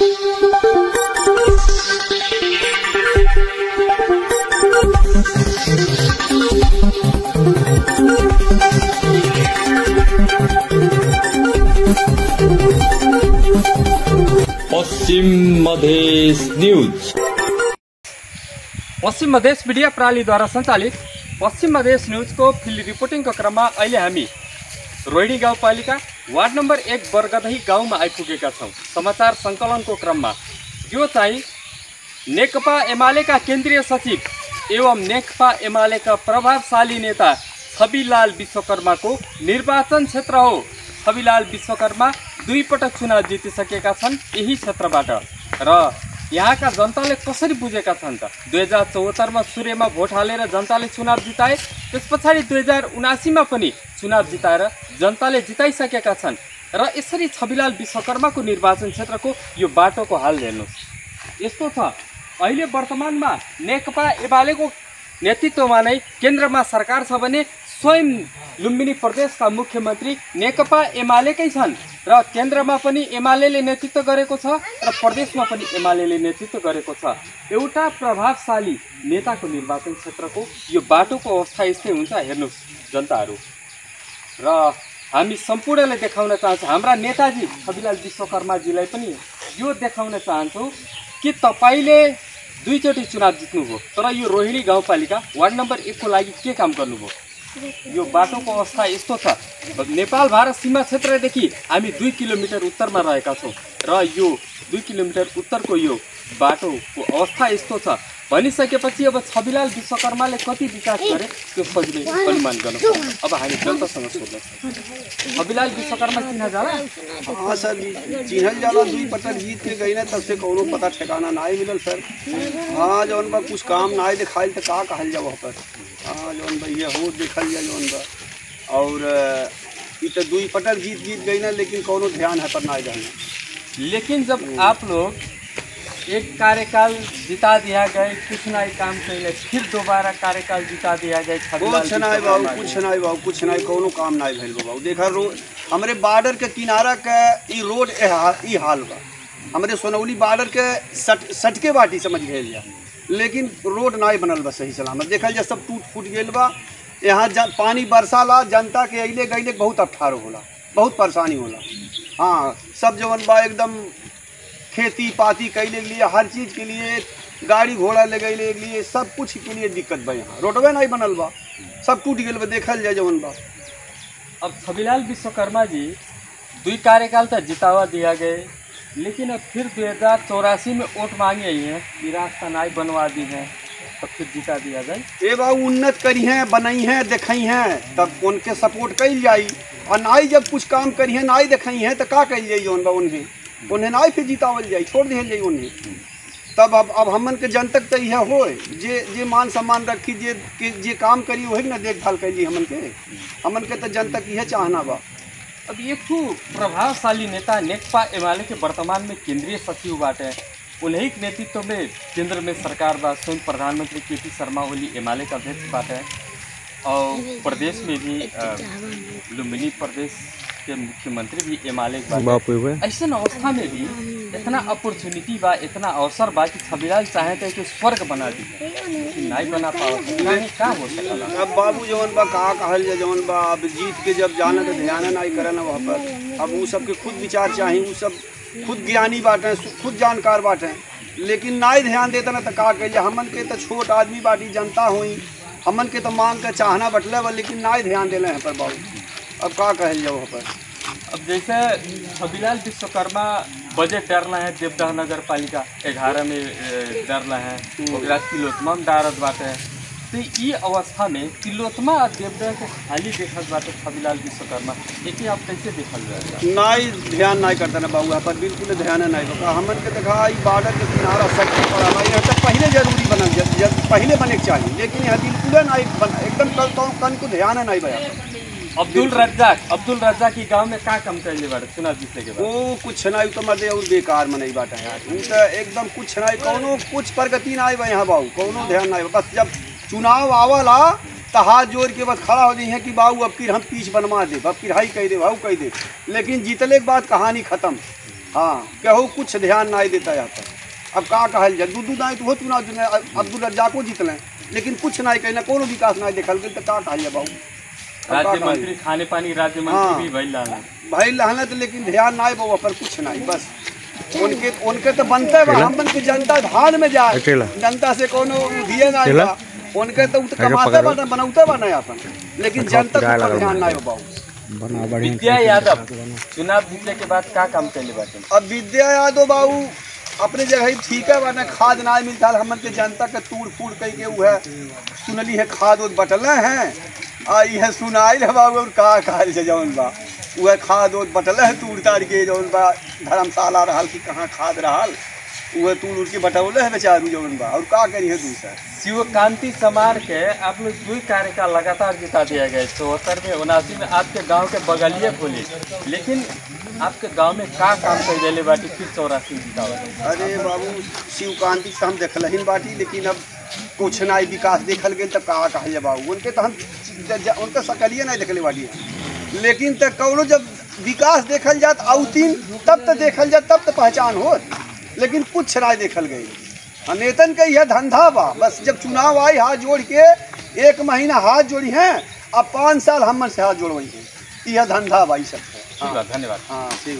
पश्चिम Madhesh news. पश्चिम Madhesh media प्रणालीद्वारा सञ्चालित पश्चिम Madhesh न्यूजको field रिपोर्टिङको क्रममा अहिले हामी रोहिणी गाउँपालिका वार्ड नम्बर 1 बरगदही गाउँमा आइपुगेका छौँ। समाचार सङ्कलनको क्रममा यो चाहिँ नेकपा एमालेका केन्द्रीय सचिव एवं नेकपा एमालेका प्रभावशाली नेता छविलाल विश्वकर्माको निर्वाचन क्षेत्र हो। छविलाल विश्वकर्मा 2 पटक चुनाव जितिसकेका छन् यही क्षेत्रबाट र यहाँका जनताले कसरी बुझेका छन् त 2074 मा सूर्यमा भोट हालेर जनताले चुनाव जिताए, त्यसपछि 2079 मा पनि चुनाव जिताएर जनताले जिताइसकेका छन् र यसरी छविलाल विश्वकर्माको निर्वाचन क्षेत्रको यो बाटोको हाल हेर्नुहोस्। यस्तो छ, अहिले वर्तमानमा नेकपा एमालेको नेतृत्वमा नै केन्द्रमा सरकार छ भने स्वयं लुम्बिनी प्रदेशका मुख्यमन्त्री नेकपा एमालेकै छन् र केन्द्रमा पनि एमालेले नेतृत्व गरेको छ र प्रदेशमा पनि एमालेले नेतृत्व गरेको छ। एउटा प्रभावशाली नेताको निर्वाचन क्षेत्रको यो बाटोको अवस्था यस्तै हुन्छ हेर्नुहोस् जनताहरू। र हामी सम्पूर्णले देखाउन चाहन्छौँ, हाम्रा नेताजी छविलाल विश्वकर्माजीलाई पनि यो देखाउन चाहन्छौँ कि तपाईँले 2 चोटि चुनाव जित्नुभयो तर यो रोहिणी गाउँपालिका वार्ड नम्बर 1 को लागि के काम गर्नुभयो। यो बाटोको अवस्था यस्तो छ, नेपाल भारत सीमा क्षेत्रदेखि हामी 2 किलोमिटर उत्तरमा रहेका छौँ र यो 2 किलोमिटर उत्तरको यो बाटोको अवस्था यस्तो छ भनिसकेपछि अब छविलाल विश्वकर्माले कति विकास गरे त्यो सजिलै अनुमान गर्न सक्छ। अब हामी जनतासँग सोध्छौँ, छविलाल विश्वकर्मा चिन्ह जाला? हाँ सर, चिन्हल जाला। 2 पटक जीत के गई ना, तब से कोनो पता ठिकाना नहीं मिलल सर। हाँ जौन बा कुछ काम नहीं दिखाइल तो का कहल जा वहाँ पर। हाँ जौन बा ये हो देखल जा जौन बा, और ये तो 2 पटक जीत गई ना, लेकिन कोनो ध्यान है पर नहीं जाना। लेकिन जब आप लोग एक कार्यकाल जिता दिया गए, कुछ नहीं काम कैले, फिर दोबारा कार्यकाल जिता दिया गए, कुछ नहीं बाबू, कुछ नहीं कोनो काम नहीं भइल बाबू। देखा रोड हमारे बॉर्डर के किनारा के ई रोड ई हाल बा, हमारे सोनौली बॉर्डर के सटके बाटी समझ गए जा, लेकिन रोड नहीं बनल बा सही सलामत। देखल जा सब टूट फूट गए बा। यहाँ पानी बरसाला जनता के अइले गइले बहुत अठारो होला, बहुत परेशानी होला। हाँ सब जवन बा एकदम खेती पाती कैले के लिए, हर चीज़ के लिए, गाड़ी घोड़ा ले गए के लिए, सब कुछ के लिए दिक्कत बा। यहाँ रोडवे नहीं बनल बा, सब टूट गए बा, देखल जाए जवन बा। अब छविलाल विश्वकर्मा जी 2 कार्यकाल तक जितावा दिया गए, लेकिन अब फिर 2084 में वोट मांगे ही हैं कि रास्ता नहीं बनवा दी है, तब फिर जिता दिया जाए। ये बाबू उन्नत करी हैं, बनाई हैं, देखई हैं, तब उनके सपोर्ट कल जाई। और नाई जब कुछ काम करी हैं नाई देखई हैं तो का कल जाई जौन बा उन्हें नाई फिर जितावल जाई, छोड़ दिया जाई उन्हें। तब अब हमन के जनतक तो यह हो जे मान सम्मान रखी, जे काम करी वही ना देखभाल करी हमन के तो जनतक यह चाहना बा। अब एक प्रभावशाली नेता नेकपा एमाले के वर्तमान में केंद्रीय सचिव बाटे, उन्हीं के नेतृत्व में केंद्र में सरकार बा, स्वयं प्रधानमंत्री केपी शर्मा ओली एमाले का अध्यक्ष बाटे, और प्रदेश में भी लुम्बिनी प्रदेश के मुख्यमंत्री भी एमाले के। ऐसे अवस्था में भी इतना अपॉर्चुनिटी बा, इतना अवसर बा कि छविलाल चाहे तो एक स्वर्ग बना दी, नहीं बना पाओ क्या हो सकता। अब बाबू जवन बा कहा कहल जा जवन बा, अब जीत के जब जाना तो ध्यान नहीं करना वहाँ पर। अब वो सबके खुद विचार चाहिए, वो सब खुद ज्ञानी बाटे, खुद जानकार बाटे, लेकिन नहीं ध्यान देता ना तो का कह हमन के तो छोट आदमी बाटी जनता हुई, हमन के तो मांग के चाहना बटले बा, लेकिन नहीं ध्यान देना है पर बाबू। अब का कहल जाओ वहाँ पर। अब जैसे छविलाल विश्वकर्मा बजट डरना है, देवदह नगर पालिका 11 में डरना है, तिलोत्मा में डारत बाटे, तो ये अवस्था में तिलोत्मा और देवदह के खाली देखत बाटे छविलाल विश्वकर्मा, एक आप कैसे देखल जाएगा? नहीं ध्यान नहीं करता ना बाबू, यहाँ पर बिल्कुल ध्यान नहीं बता। हमन के देखा बॉर्डर के किनारा सटके पड़ा, यहाँ तक पहले जरूरी बनल, पहले बने के चाहिए, लेकिन यहाँ बिल्कुल नहीं बना, एकदम कन को ध्यान नहीं बया। अब्दुल रज्जाक की गांव में का कम चाहिए बाटे चुनाव जीतने के बाद? वो कुछ नहीं तो मदे और बेकार में नहीं बाटा यार, वो तो एकदम कुछ नहीं, कोनो कुछ प्रगति नहीं बा यहाँ बाबू, कोनो ध्यान नहीं। बस जब चुनाव आवला तो हाथ जोड़ के बस खड़ा हो जाइए कि बाबू अब फिर हम पीछ बनवा दे, अब फिर हाई कह दे, भाऊ कह दे, लेकिन जीतने के बाद कहानी खत्म। हाँ केहू कुछ ध्यान नहीं देता जाता। अब का कहल जाए, दूधू नहीं तो हो तू ना अब्दुल रज्जाको जीतलें, लेकिन कुछ नहीं कहना, कोनो विकास नहीं देखल गई, तो का कहल जाए बाबू। राज्य मंत्री खाने पानी राज्य मंत्री भी भइल रहना, तो लेकिन ध्यान नहीं बाबू पर कुछ नहीं। बस उनके तो बनते बा, हम बन के जनता धान में जाए, जनता से कोनो दिए नहीं बा, उनके तो कमाते बा बनाते बा नहीं अपन, लेकिन जनता को ध्यान नहीं हो बाबू। विद्या यादव चुनाव जीतने के बाद का काम कैले बाटे? अब विद्या यादव बाबू अपने जगह ही ठीक है बना, खाद ना मिलता हमन के जनता के तूड़ फूड़ कही के वो है सुनली है खाद उद बटल हैं आ यह सुनाइल है बाबू। और का कहल से जौन बा वह खाद उद बटल है तूड़ ताड़ के जौन बा धर्मशाला रहल कि कहाँ खाद रहल वह तूड़ उड़ के बटौले है बेचारू जौन बा। और का करी है दूसरा शिवकांति समार के आप लोग 2 कार्यकाल लगातार जिता दिया गया, 74 में 79 में आपके गांव के बगलिए बोली, लेकिन आपके गांव में का काम कर दिले बाटी फिर 84 जीता? अरे बाबू शिवकांति से हम देखल ही बाटी, लेकिन अब कुछ ना विकास देखल गए तो का कहल बाबू। उनके तो हम उनका सकलिए नहीं देखले बाटी, लेकिन तो कौनो जब विकास देखल जात आउतीन तब तो देखल जात, तब तो पहचान हो, लेकिन कुछ ना देखल गई। नेतन का यह धंधा बा, बस जब चुनाव आई हाथ जोड़ के 1 महीना हाथ जोड़ी हैं, अब 5 साल हम से हाथ जोड़वाई हैं, यह धंधा बा। सब धन्यवाद।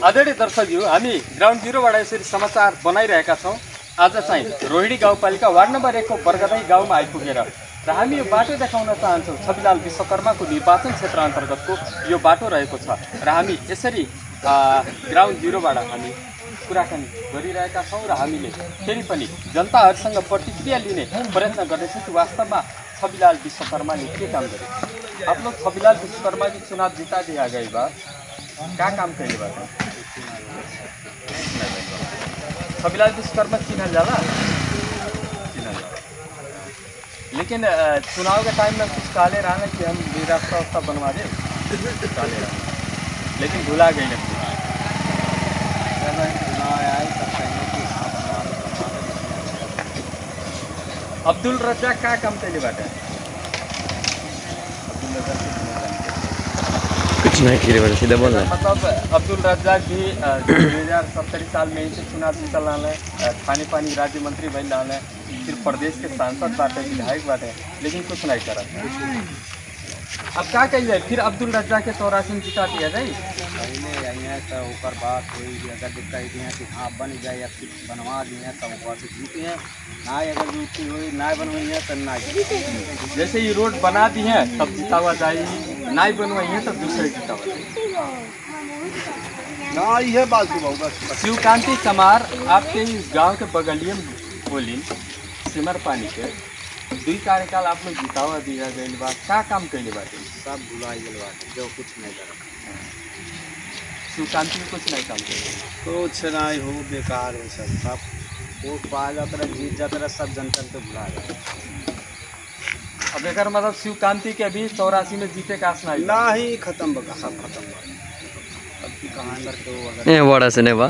आदरणीय दर्शकज्यू, हामी ग्राउन्ड जीरोबाट यसरी समाचार बनाइरहेका छौँ। आज चाहिँ रोहिणी गाउँपालिका वार्ड नम्बर 1 को बरगदही गाउँमा आइपुगेर र हामी यो बाटो देखाउन चाहन्छौँ। छविलाल विश्वकर्माको निर्वाचन क्षेत्र अन्तर्गतको यो बाटो रहेको छ र हामी यसरी ग्राउन्ड जीरोबाट हामी कुराकानी गरिरहेका छौँ र हामीले फेरि पनि जनताहरूसँग प्रतिक्रिया लिने प्रयत्न गर्दैछौँ कि वास्तवमा छविलाल विश्वकर्माले के काम गरे। आप लोग छविलाल विश्वकर्मा की चुनाव जिता दिया गई बा, क्या काम कैले बा? छविलाल विश्वकर्मा चिन्हल जाला, लेकिन चुनाव के टाइम में कुछ काले रहा कि हम रास्ता बनवा दे, काले रहा, लेकिन भुला गई लगती। अब्दुल रज्जाक का काम कैले बाटे? कुछ नहीं खेले बाटे, सीधा बोल रहा है। मतलब अब्दुल रज्जाक भी 2070 साल में इनसे चुनाव जीतल रहा, खाने पानी राज्य मंत्री बन रहा, फिर प्रदेश के सांसद बाटे, विधायक बाटे, लेकिन कुछ नहीं करा। अब क्या कही जाए, फिर अब्दुल रज्जाक के 84 जिता दिया जाए? तो ऊपर बात हुई अगर कह दिए कि हाँ बन जाए या फिर बनवा दिए तो ऊपर से जीते हैं ना, अगर जीती हुई ना बनवाई है तो ना। जैसे ये रोड बना दी है तब जीता हुआ जाए, ना बनवाई है तब दूसरे जीता हुआ ना, यह बात होगा। शिवकांति समार आपके इस गांव के बगलिए में बोली सिमर पानी के 2 कार्यकाल आप लोग जीता हुआ दिया गई बात, क्या काम कैले बाटे? सब भुला गए बाटे, जो कुछ नहीं करा। शिवकांति में कुछ नहीं काम करे, कुछ नहीं हो, बेकार है सब वोट पा जाता रहा, जीत जाता रहा, सब जनता तो भुला गया। अब एक मतलब शिवकांति के भी 84 में जीते का आस नहीं ना ही खत्म बगा, सब खत्म बा। अब की कहाँ करते हो बड़ा से नहीं बा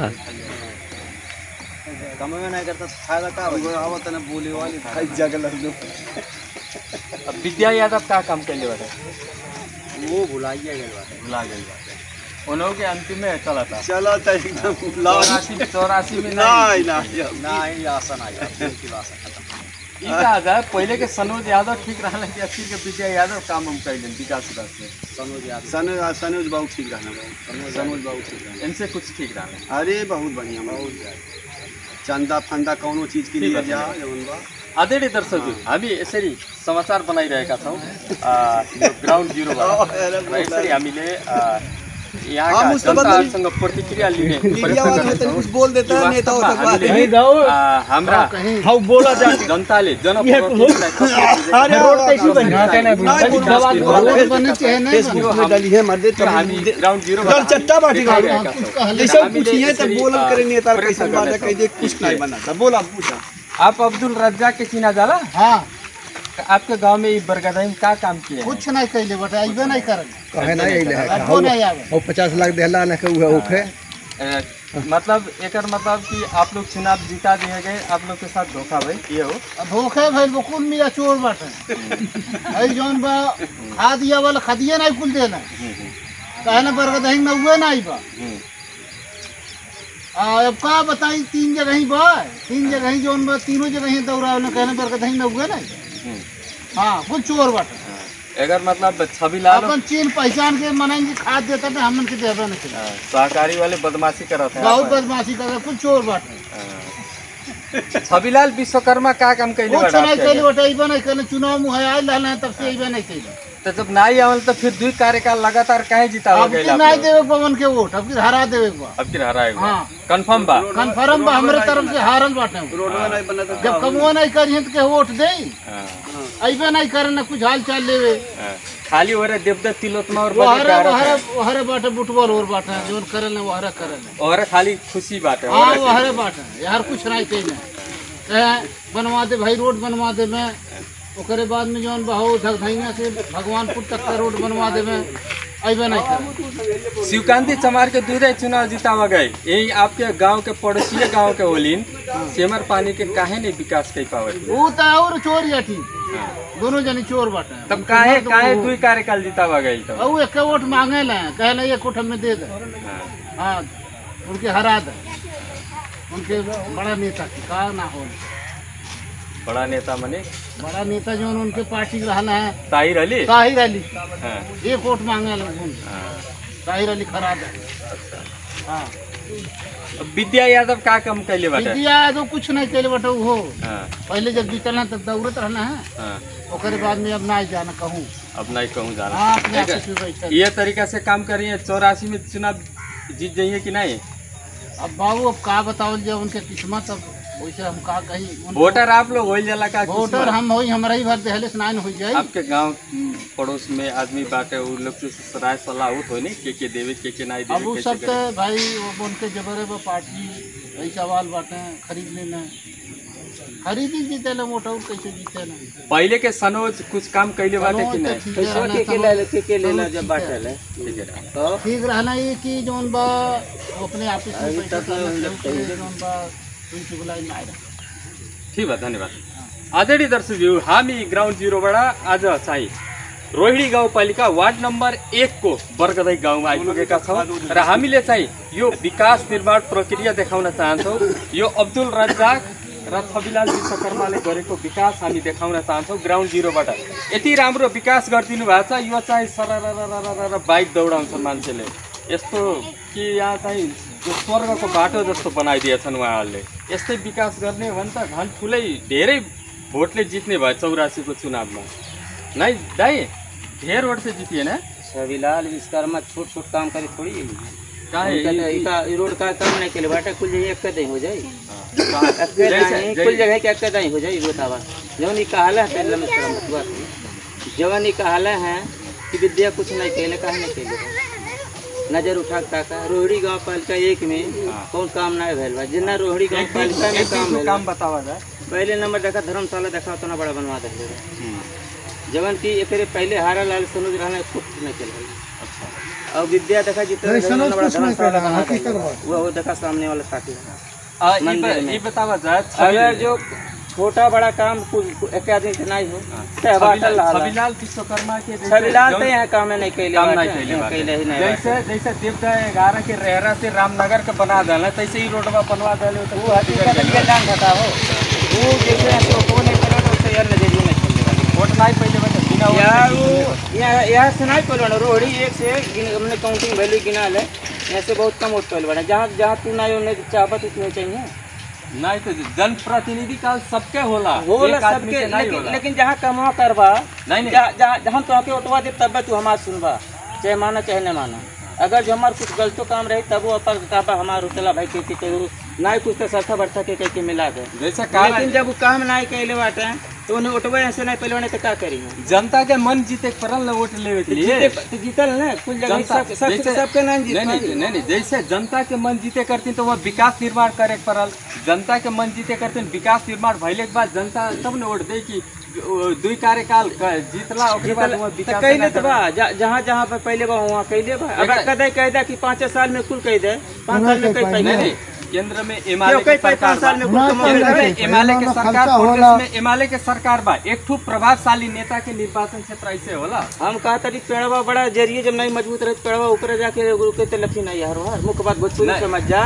कमाई नहीं करता तो फायदा का आवत ना बोले वाली जगह। अब विद्या यादव का काम कैले बाटे? वो भुलाइए गए बाटे, भुला गई बाटे, उन्हों के अंतिम में चला था एकदम 84 में नहीं आशा नहीं आशा खत्म। कहा जाए पहले के सनोज यादव ठीक रहना कि अच्छी के विजय यादव काम हम कैले विकास से? सनोज बाबू ठीक रहना, सनोज बाबू ठीक रहना, इनसे कुछ ठीक रहना। अरे बहुत बढ़िया, बहुत चंदा फंदा कौनो चीज के लिए जा। आदरणीय दर्शकहरू, हामी यसरी समाचार बनाइरहेका छौँ ग्राउन्ड जीरोबाट, यसरी हामीले यहाँ जनताहरूसँग प्रतिक्रिया लिने कुछ बोल देता है नेता हाम्रा जनताले आप अब्दुल रज्जाक के चिन्हा जाला? हाँ, आपके गांव में बरगदही में क्या काम किया? कुछ नहीं कैले बेटा, अइबे नहीं करल कहे नहीं अइले है और 50 लाख देला ना के ओखे। मतलब एकर मतलब कि आप लोग चुनाव जीता दिए गए, आप लोग के साथ धोखा भाई ये हो? धोखे भाई बकुल मिया चोर बाटे आई जौन बा खादिया वाला खादिया नहीं कुल देना कहे ना बरगदही में हुए नहीं बा। अब का बताई 3 जगह ही बा 3 जगह ही जोन बा तीनों जगह ही दौरा न कहने पर कहीं न हुए ना। हाँ कुछ चोर बाटे अगर मतलब छवि लाल अपन चीन पहचान के मनाएंगे खाद देता तो हमन के देबे नहीं करे। सहकारी वाले बदमाशी करत है बहुत बदमाशी कर कुछ चोर बाटे। छविलाल विश्वकर्मा का काम कैले वो बड़ा चुनाव कैले बटे इबे नहीं कैले चुनाव में है आइल रहले तब से इबे नहीं कैले। तो जब नहीं आवल तो फिर 2 कार्यकाल लगातार काहे जितावा अब गइल की नहीं देवे पवन के वोट अब की हरा देवे बा। अब फिर हराएगा हाँ। कंफर्म बा कन्फर्म बा हमरे तरफ से हारल बाटे। रोडवा नहीं बना तो जब कमवा नहीं करिए तो के वोट दे हाँ, अइबे नहीं करे ना कुछ हाल चाल लेवे। हाँ। खाली हो रहा देवदत्त तिलोत्मा और वहरे बाटे बुटबॉल और बाटे जोन करल ना वहरे करल और खाली खुशी बात है हाँ वहरे बाटे यार कुछ नहीं कहीं बनवा दे भाई रोड बनवा दे मैं ओकरे बाद में जौन बहो धगधैया से भगवानपुर तक का रोड बनवा दे मैं अइबे नहीं करे। शिवकांति चमार के 2 चुनाव जितावा गए यही आपके गांव के पड़ोसी गांव के होलिन सेमर पानी के काहे नहीं विकास कर पावे वो तो और चोर जाती दोनों जनी चोर बाटे। तब काहे 2 कार्यकाल जितावा गए तब और एक वोट मांगे ले कहले ये कोठ में दे दे। हाँ उनके हरा दे उनके बड़ा नेता का ना हो बड़ा नेता मने बड़ा नेता जो उनके पार्टी रहना है ताहिर अली ताहिर अली हाँ, एक वोट मांगे लोग ताहिर अली खरा दे। हाँ विद्या यादव का काम कैले बाटे विद्या यादव कुछ नहीं कैले बटे हो हाँ, पहले जब जीतना तब दौड़त रहना है हाँ, ओकरे बाद में अब ना जाना कहूँ। अब नहीं कहूँ जाना हाँ अपने ठीक है। ऑफिस में बैठे ये तरीका से काम करिए 84 में चुनाव जीत जाइए कि नहीं अब बाबू अब का बताओ जब उनके किस्मत अब वैसे हम का कहीं वोटर आप लोग हो जाला का वोटर किस्मत? हम होई हमारा ही भर देहले स्नान हो जाए। आपके गांव पड़ोस में आदमी बाटे उ लोग से राय सलाह होत हो नहीं के देवे के नहीं अब वो देवे सब कैसे तो करे? भाई वो उनके जबरे वो पार्टी वही सवाल बाटे खरीद लेना खरीदी जीते ना वोट और कैसे जीते ना। पहले के सनोज कुछ काम कैले बाटे कि नहीं के लेला जब बाटल है ठीक है तो ठीक रहना ये कि जोन बा वो अपने ऑफिस में बैठे जोन बा तुमसे बुलाई ना आए। ठीक है धन्यवाद आदरणीय दर्शकज्यू हामी ग्राउन्ड जिरोबाट आज चाहिँ रोहिणी गाउँपालिका वार्ड नम्बर 1 को बरगदै गाउँमा आइपुगेका छौँ र हामीले चाहिँ यो विकास निर्माण प्रक्रिया देखाउन चाहन्छौँ। यो अब्दुल रज्जाक र छविलाल विश्वकर्माले गरेको विकास हामी देखाउन चाहन्छौँ ग्राउन्ड जिरोबाट। यति राम्रो विकास गरिदिनु भएको छ यो चाहिँ सरर बाइक दौडाउँछन् मान्छेले यस्तो कि यहाँ चाहिँ जो स्वर्गको बाटो जस्तो बनाइदिएछन् उहाँहरूले। यस्तै विकास गर्ने हो भने त झन् ठुलै धेरै भोटले जित्ने भयो 84 को चुनावमा नै दाइ ढेर वोट से जीतिए ना। छविलाल विश्वकर्मा छोट छोट काम करे थोड़ी काहे रोड का काम नहीं के बाटे कुल जगह एक कदई हो जाए कुल जगह के एक कदई हो जाए बतावा जवन ई कहला है पहले में जवन ई कहला है कि विद्या कुछ नहीं कहले काहे नहीं कहले नजर उठा का रोहिणी गांव पालिका 1 में कौन काम नहीं भेल बा जितना रोहिणी गांव पालिका में काम बतावा जाए। पहले नंबर देखा धर्मशाला देखा उतना बड़ा बनवा दे जवन की एकरे पहले हारा लाल सनोज रहना कुछ नहीं चल और विद्या देखा जितना बड़ा धर्मशाला बना वो देखा सामने वाला साथी ये बतावा जाए अगर जो छोटा बड़ा काम कुछ एक आदमी से नहीं हो छविलाल विश्वकर्मा के छविलाल तो यहाँ काम नहीं कैले जैसे जैसे देवता 11 के रेहरा से रामनगर के बना देना तैसे ही रोडवा बनवा देले तो वो हकीकत ये जान खाता हो वो जैसे तो नहीं करे तो उससे यार नजरिए नहीं चलेगा वोट नहीं पहले बता बिना यार वो यहाँ से नहीं पहले रोहिणी 1 से हमने काउंटिंग वैल्यू गिना ले यहाँ से बहुत कम वोट पहले बना जहाँ तू नहीं चाहत उसमें चाहिए नहीं तो जनप्रतिनिधि का सबके होला सबके लेकिन जहाँ कमा करवा नहीं जहाँ तो आके उठवा दे तब तू हमारा सुनवा चाहे माना चाहे न माना अगर जो हमारे कुछ गलतो काम रही तब वो अपन कहबा हमारा उतला भाई के नहीं कुछ तो सरथा बढ़ता के मिला दे जैसा लेकिन जब वो काम नहीं कैले बाटे तो उन्हें उठवा ऐसे नहीं पहले तो क्या करेंगे जनता के मन जीते परल वोट लेवे के लिए जीतल ना कुल जगह सबके नहीं जैसे जनता के मन जीते करती तो वह विकास निर्माण करे परल जनता के मन जीते करते विकास निर्माण भइले के बाद जनता तब न वोट दे कि 2 कार्यकाल जीतला ओके बाद वो विकास कैले तो बा जहाँ जहाँ पर पहले बा वहाँ कैले बा अगर कदे कह दे कि 5 साल में कुल कह दे 5 साल में कह नहीं केंद्र में एमएलए के सरकार बा, केंद्र में एमएलए के सरकार, प्रदेश में एमएलए के सरकार बा, एक ठू प्रभावशाली नेता के निर्वाचन क्षेत्र ऐसे होला। हम कहा तरी पेड़वा बड़ा जरिए जब नहीं मजबूत रहे पेड़वा ऊपर जाके रुके तो लखी नहीं यार मुख्य बात भोजपुरी समझ जा।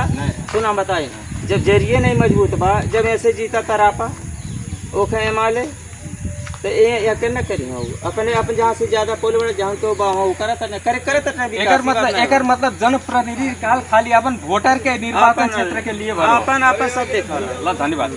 सुना बताए जब जरिए नहीं मजबूत बा, जब ऐसे जीता तरापा ओके एमएलए तो ये करना करी हो अपने अपन जहाँ से ज्यादा पोल बड़ा जहाँ तो बाहो करत न करे करत न एकर मतलब जनप्रतिनिधि काल खाली अपन वोटर के निर्वाचन क्षेत्र के लिए अपन अपन सब देखा ल धन्यवाद।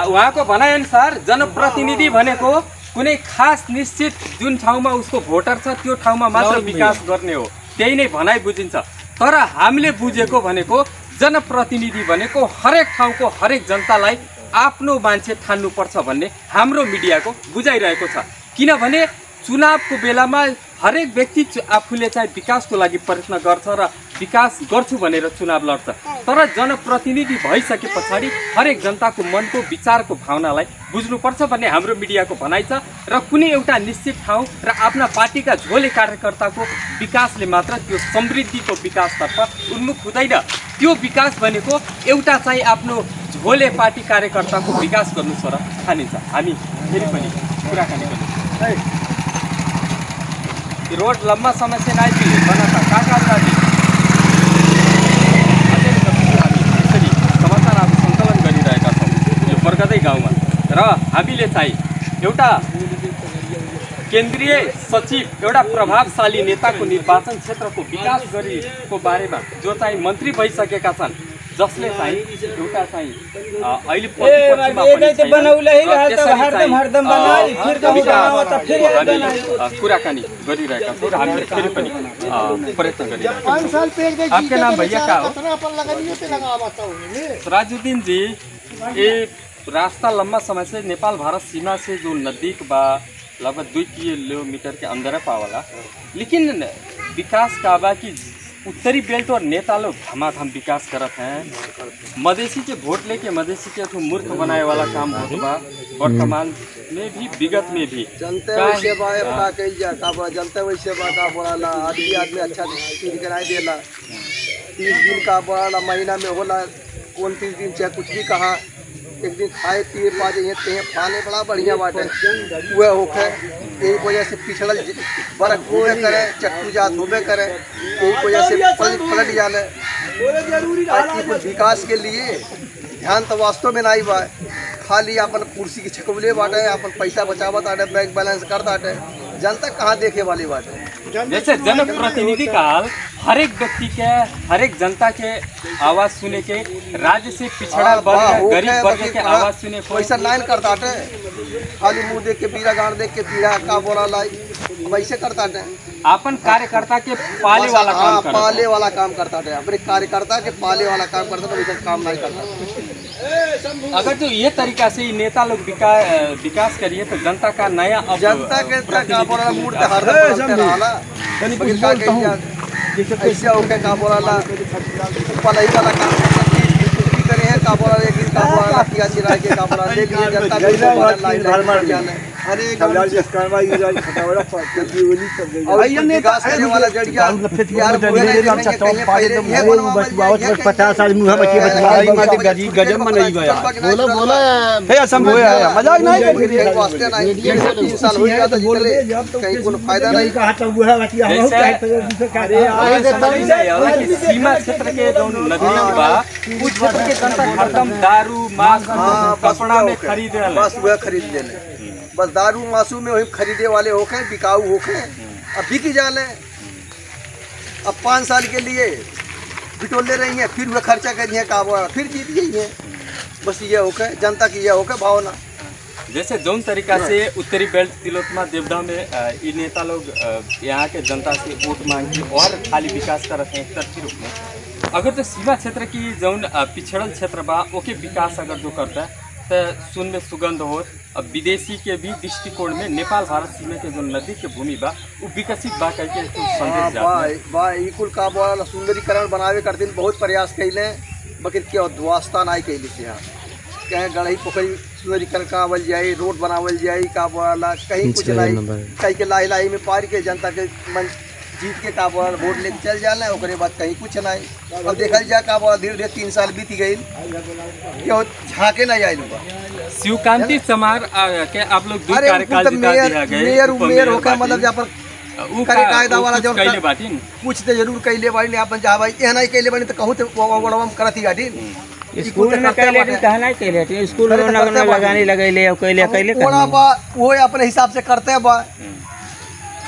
उहाँको भनाइ अनुसार जनप्रतिनिधि भनेको कुनै खास निश्चित जुन ठाउँमा उसको भोटर छ त्यो ठाउँमा मात्र विकास गर्ने हो, त्यही नै भनाइ बुझिन्छ। तर हामीले बुझेको भनेको जनप्रतिनिधि भनेको हरेक ठाउँको हरेक जनतालाई आफ्नो मान्छे ठान्नुपर्छ भन्ने हाम्रो मिडियाको बुझाइरहेको छ। किनभने चुनावको बेलामा हरेक व्यक्ति आफूले चाहिँ विकासको लागि प्रयत्न गर्छ र विकास गर्छु भनेर चुनाव लड्छ, तर जनप्रतिनिधि भइसके पछाडि हरेक जनताको मनको विचारको भावनालाई बुझ्नुपर्छ भन्ने हाम्रो मिडियाको भनाइ छ। र कुनै एउटा निश्चित ठाउँ र आफ्ना पार्टीका झोले कार्यकर्ताको विकासले मात्र त्यो समृद्धिको विकासतर्फ उन्मुख हुँदैन। त्यो विकास भनेको एउटा चाहिँ आफ्नो झोले पार्टी कार्यकर्ताको विकास गर्नु छ र ठानिन्छ। हामी फेरि पनि कुराकानी गर्छौँ। रोड लम्बा समय से नहीं थी बना था का यसरी समाचार आज सङ्कलन गरिरहेका छौँ यो बरगदै गाउँमा। र हामीले चाहिँ एउटा केन्द्रीय सचिव एउटा प्रभावशाली नेताको निर्वाचन क्षेत्रको विकास गरेको बारेमा जो चाहिँ मन्त्री भइसकेका छन्, जसले चाहिँ एउटा चाहिँ अहिले कुराकानी गरिरहेका छौँ र हामीले फेरि पनि प्रयत्न गरिरहेका छौँ। आपके नाम भैया का हो? सराजुद्दीन जी, ये रास्ता लंबा समय से नेपाल भारत सीमा से जो नज़दीक बा लगभग 2 किलोमीटर के अंदर पावला, लेकिन विकास का बा की उत्तरी बेल्ट और नेता लोग धमाधम विकास करत हैं। मधेसी के वोट लेके मधेसी के मूर्ख बनाए वाला काम होता बा वर्तमान में भी विगत में भी। जनता वैसे बा अपना कइल जा का जनता वैसे बा का बोला आदमी अच्छा चीज कराई देला 30 दिन का बोला महीना में होला कौन 30 दिन चाहे कुछ भी कहा एक दिन खाए पिए पाजे ये पाले बड़ा बढ़िया बात है वह होके यही वजह से पिछड़ल बड़ा होबे करे चट्टू जात होबे करे यही वजह से पलट जाने कुछ विकास के लिए ध्यान तो वास्तव में नहीं बा, खाली अपन कुर्सी की छकवले बाटे अपन पैसा बचावत आटे बैंक बैलेंस करता आटे, जनता कहाँ देखे वाली बात है। जैसे जनप्रतिनिधि काल हरेक व्यक्ति के हरेक जनता के आवाज सुने के, राज्य से पिछड़ा वर्ग गरीब वर्ग के आवाज सुने पैसा लाइन करता है, खाली मुंह देख के पीड़ा गाड़ देख के पीड़ा का बोला लाई वैसे करता है। अपन कार्यकर्ता के पाले वाला काम करता है, पाले वाला काम करता है, अपने कार्यकर्ता के पाले वाला काम करता है, वैसे काम नहीं करता। अगर तो ये तरीका से नेता लोग विकास करिए तो जनता का नया जनता के बोला मूड हर ऐसे होके का बोला पलाई वाला काम करे है का बोला एक का बोला किया चिरा के का बोला देख लिए जनता को अरे कार्रवाई हो जाए फटाफट प्रतियोगी सब दे और ये विकास करने वाला जड़िया यार पहले 50 साल मुंह बच्चे बचवाई माते गरीब गजब में नहीं गया बोलो बोलो हे असंभव है मजाक नहीं वास्ते नहीं 3 साल हो गया तो बोले कहीं कोनो फायदा नहीं कहा तो वो है बच्चिया अरे सीमा क्षेत्र के जो नदियां बा उस क्षेत्र के जनता हरदम दारू मांस कपड़ा में खरीदे बस वह खरीद ले बस दारू मासू में वही खरीदे वाले होके बिकाऊ होके अब बिक जाले। अब 5 साल के लिए बिटोले रही हैं, फिर वह खर्चा कर दिए का बोला फिर जीत गई है। बस ये होके जनता की यह होके भावना। जैसे जौन तरीका से उत्तरी बेल्ट तिलोत्तमा देवधा में ये नेता लोग यहाँ के जनता से वोट मांग के और खाली विकास करते हैं तरफी रूप में, अगर तो सीमा क्षेत्र की जौन पिछड़ल क्षेत्र बा ओके विकास अगर जो करता है तो सुन में सुगंध हो। अब विदेशी के भी दृष्टिकोण में नेपाल भारत सीमा के जो नदी के भूमि बा वो विकसित बा करके संदेश बा कुल का बोला सुंदरीकरण बनावे कर दिन बहुत प्रयास कैले बकिर के व्यवस्था नहीं कैली से यहाँ कहीं गढ़ई पोखरी सुंदरीकरण करावल जाए रोड बनावल जाए का बोला कहीं कुछ नहीं कहीं के लाई लाई में पार के जनता के मन जीत के का बोला वोट लेके चल जाना है, ओकरे बाद कहीं कुछ नहीं। अब देखल जा का बोला धीरे धीरे 3 साल बीत गई, क्यों झाके नहीं आये लोग। शिवकांति चमार के आप लोग दो अरे कार्यकाल जिता दिया गए, मेयर होकर मतलब जहाँ पर करे कायदा वाला जो कैले बाटिन कुछ तो जरूर कैले बाड़ी अपन जा भाई यहाँ नहीं कैले बाड़ी तो कहूँ तो वड़वम करती गाड़ी स्कूल में कैले कहा नहीं कैले स्कूल में लगाने लगैले कैले कैले वो अपने हिसाब से करते बा,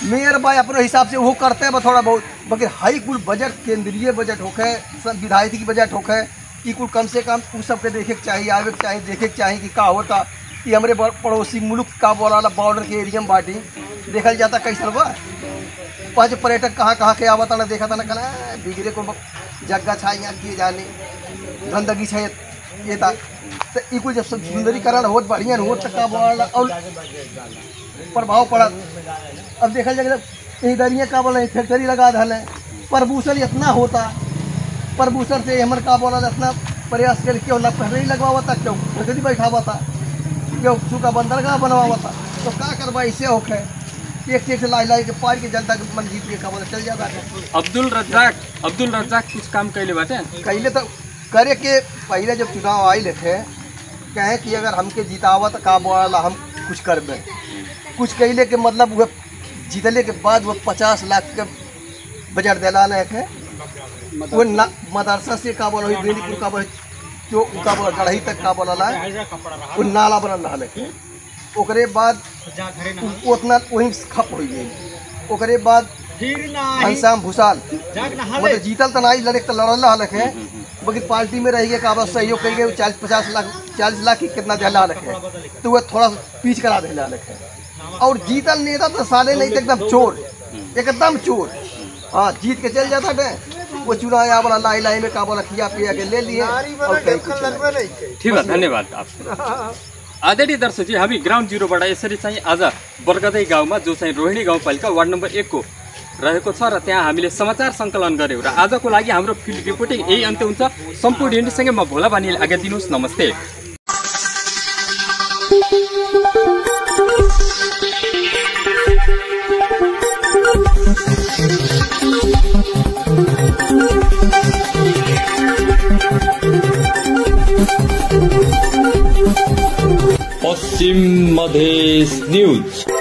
मेयर बा अपने हिसाब से वो करते बा थोड़ा बहुत। मगर हाई कुल बजट केंद्रीय बजट होके विधायक की बजट होके ई कुल कम से कम उस सबके देखे के चाहिए, आवे के चाहिए, देखे के चाहिए कि का होता। ये हमारे पड़ोसी मुल्क का बोला बॉर्डर के एरिया में बाटी देखल जाता कैसे बा। 5 पर्यटक कहाँ के आवता ना देखा था ना कहना बिगड़े को जगह छा यहाँ किए जाने गंदगी है ये था। तो ये कुछ जब सुंदरीकरण हो बढ़िया हो तो का बोला और प्रभाव पड़ा। अब देखा जाए इधर का बोला फैक्ट्री लगा धल है, प्रदूषण इतना होता, प्रदूषण से हमारे का बोला इतना प्रयास कर क्यों फैक्ट्री लगवावा था, क्यों फैक्ट्री बैठावा था, क्यों सूखा बंदरगाह बनवावा था। तो क्या करवा ऐसे होके एक लाई के पार के जनता के मन जीत के का बोला चल जाता है। अब्दुल रज्जाक कुछ काम कैले बाटे कैले तो करे के पहले जब चुनाव आए थे कहे कि अगर हमके जितावा तो का बोला हम कुछ करबे, कुछ कैले के मतलब वह जीतले के बाद वह 50 लाख के बजट दिलाने है। वो मदरसा से का बोला बेनीपुर का बोला जो का बोला गढ़ही तक का बोला वो नाला बनल रहा है। ओकरे बाद उतना वही खप हो गई। ओकरे बाद घनश्याम भूषाल मतलब जीतल तो नहीं लड़े तो लड़ल रहा है, बल्कि पार्टी में रही का बस सहयोग करिए 40 लाख की कितना दिला रखे तो वह थोड़ा पीछ करा दिला रखे। और जीतल नेता तो साले नहीं तो एकदम चोर। हाँ जीत के चल जाता है वो चुनाव वाला लाई में का बोला किया पिया के ले लिए। ठीक है, धन्यवाद आप आदरणीय दर्शक जी। हामी ग्राउन्ड जिरोबाट यसरी चाहिँ आज बरगदै गाउँमा जो चाहिँ रोहिणी गाउँपालिका वार्ड नम्बर 1 को रहेको छ र त्यहाँ हामीले समाचार सङ्कलन गऱ्यौँ र आजको लागि हाम्रो फिल्ड रिपोर्टिङ यही अन्त्य हुन्छ। सम्पूर्ण युनिटसँगै म भोला बानीले आज्ञा दिनुहोस्, नमस्ते। पश्चिम मधेश न्यूज।